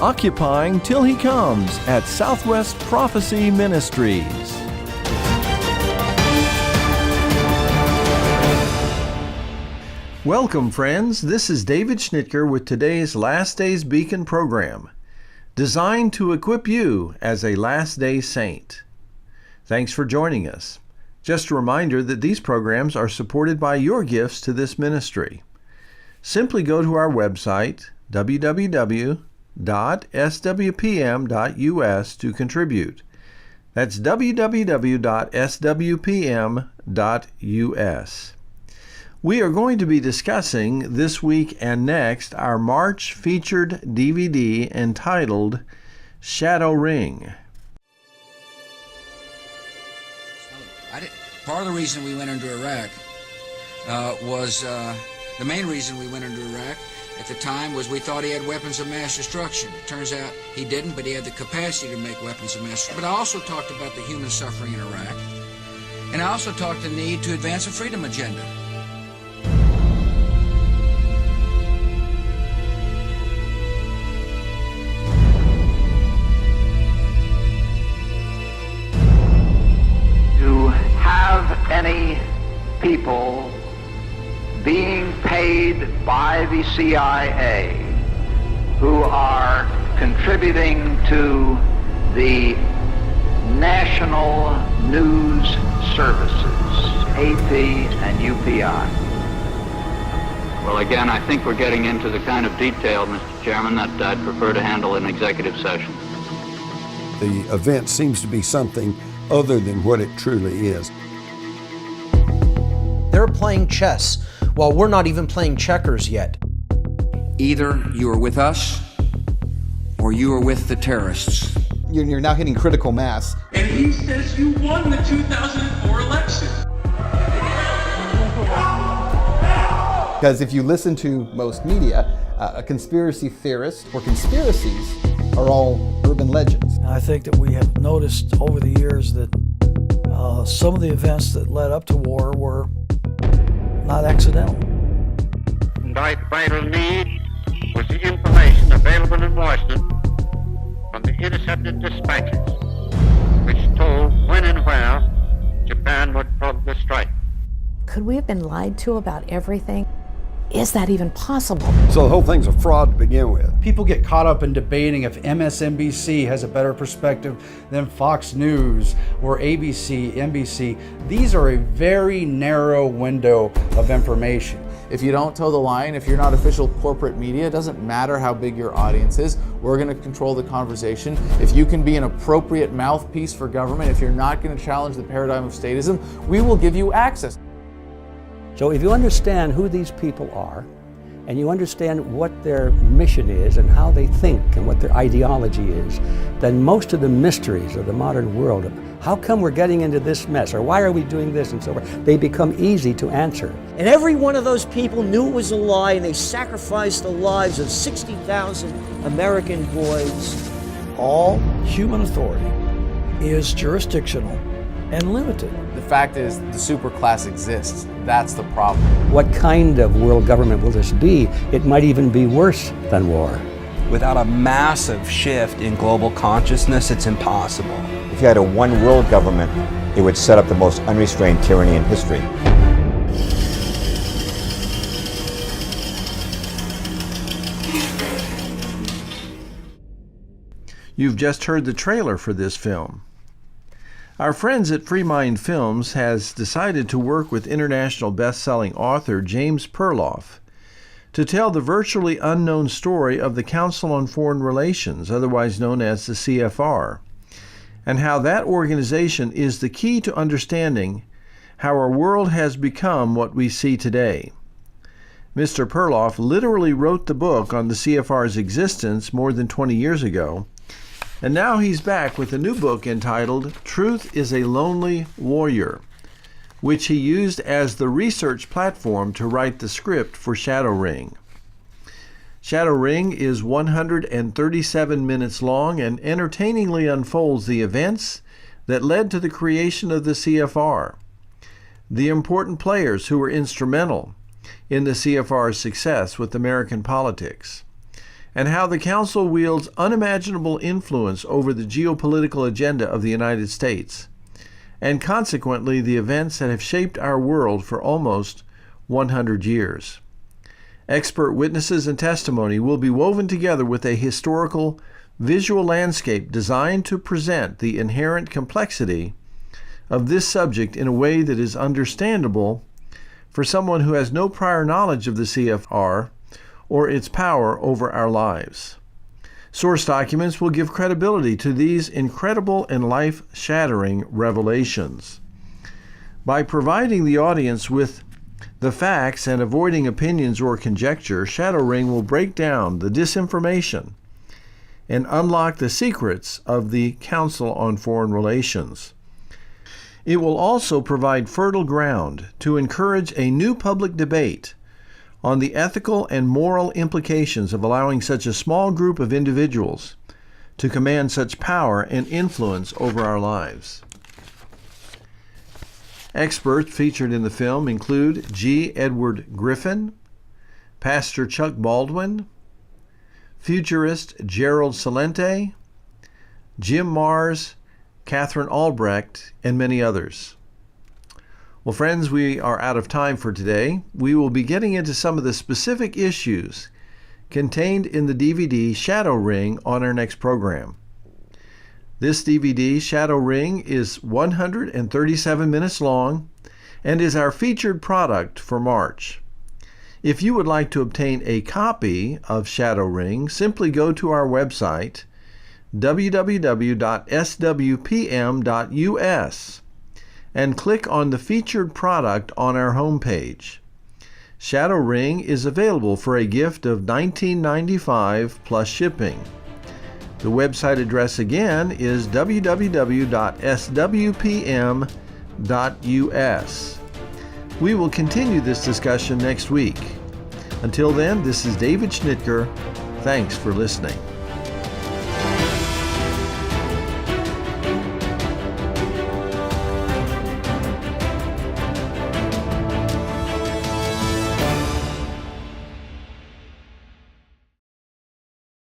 Occupying Till He Comes at Southwest Prophecy Ministries. Welcome, friends. This is David Schnitker with today's Last Days Beacon program, designed to equip you as a last day saint. Thanks for joining us. Just a reminder that these programs are supported by your gifts to this ministry. Simply go to our website, www.swpm.us, to contribute. That's www.swpm.us. We are going to be discussing this week and next our March featured DVD entitled ShadowRing. Part of the reason we went into Iraq was the main reason we went into Iraq at the time was we thought he had weapons of mass destruction. It turns out he didn't, but he had the capacity to make weapons of mass destruction. But I also talked about the human suffering in Iraq, and I also talked the need to advance a freedom agenda. Any people being paid by the CIA who are contributing to the national news services, AP and UPI. Well, again, I think we're getting into the kind of detail, Mr. Chairman, that I'd prefer to handle in executive session. The event seems to be something other than what it truly is. They're playing chess while we're not even playing checkers yet. Either you are with us or you are with the terrorists. You're now hitting critical mass. And he says you won the 2004 election. Because if you listen to most media, a conspiracy theorist or conspiracies are all urban legends. I think that we have noticed over the years that some of the events that led up to war were not accidental. Vital need was the information available in Washington from the intercepted dispatches, which told when and where Japan would probably strike. Could we have been lied to about everything? Is that even possible? So the whole thing's a fraud to begin with. People get caught up in debating if MSNBC has a better perspective than Fox News or ABC, NBC. These are a very narrow window of information. If you don't toe the line, if you're not official corporate media, it doesn't matter how big your audience is, we're going to control the conversation. If you can be an appropriate mouthpiece for government, if you're not going to challenge the paradigm of statism, we will give you access. So if you understand who these people are, and you understand what their mission is and how they think and what their ideology is, then most of the mysteries of the modern world, of how come we're getting into this mess, or why are we doing this and so forth, they become easy to answer. And every one of those people knew it was a lie, and they sacrificed the lives of 60,000 American boys. All human authority is jurisdictional and limited. The fact is, the superclass exists. That's the problem. What kind of world government will this be? It might even be worse than war. Without a massive shift in global consciousness, it's impossible. If you had a one world government, it would set up the most unrestrained tyranny in history. You've just heard the trailer for this film. Our friends at Free Mind Films has decided to work with international best-selling author James Perloff to tell the virtually unknown story of the Council on Foreign Relations, otherwise known as the CFR, and how that organization is the key to understanding how our world has become what we see today. Mr. Perloff literally wrote the book on the CFR's existence more than 20 years ago, and now he's back with a new book entitled Truth is a Lonely Warrior, which he used as the research platform to write the script for ShadowRing. ShadowRing is 137 minutes long and entertainingly unfolds the events that led to the creation of the CFR, the important players who were instrumental in the CFR's success with American politics, and how the Council wields unimaginable influence over the geopolitical agenda of the United States, and consequently the events that have shaped our world for almost 100 years. Expert witnesses and testimony will be woven together with a historical, visual landscape designed to present the inherent complexity of this subject in a way that is understandable for someone who has no prior knowledge of the CFR or its power over our lives. Source documents will give credibility to these incredible and life-shattering revelations. By providing the audience with the facts and avoiding opinions or conjecture, ShadowRing will break down the disinformation and unlock the secrets of the Council on Foreign Relations. It will also provide fertile ground to encourage a new public debate on the ethical and moral implications of allowing such a small group of individuals to command such power and influence over our lives. Experts featured in the film include G. Edward Griffin, Pastor Chuck Baldwin, futurist Gerald Celente, Jim Mars, Catherine Albrecht, and many others. Well, friends, we are out of time for today. We will be getting into some of the specific issues contained in the DVD ShadowRing on our next program. This DVD, ShadowRing, is 137 minutes long and is our featured product for March. If you would like to obtain a copy of ShadowRing, simply go to our website, www.swpm.us, and click on the featured product on our homepage. ShadowRing is available for a gift of $19.95 plus shipping. The website address again is www.swpm.us. We will continue this discussion next week. Until then, this is David Schnitker. Thanks for listening.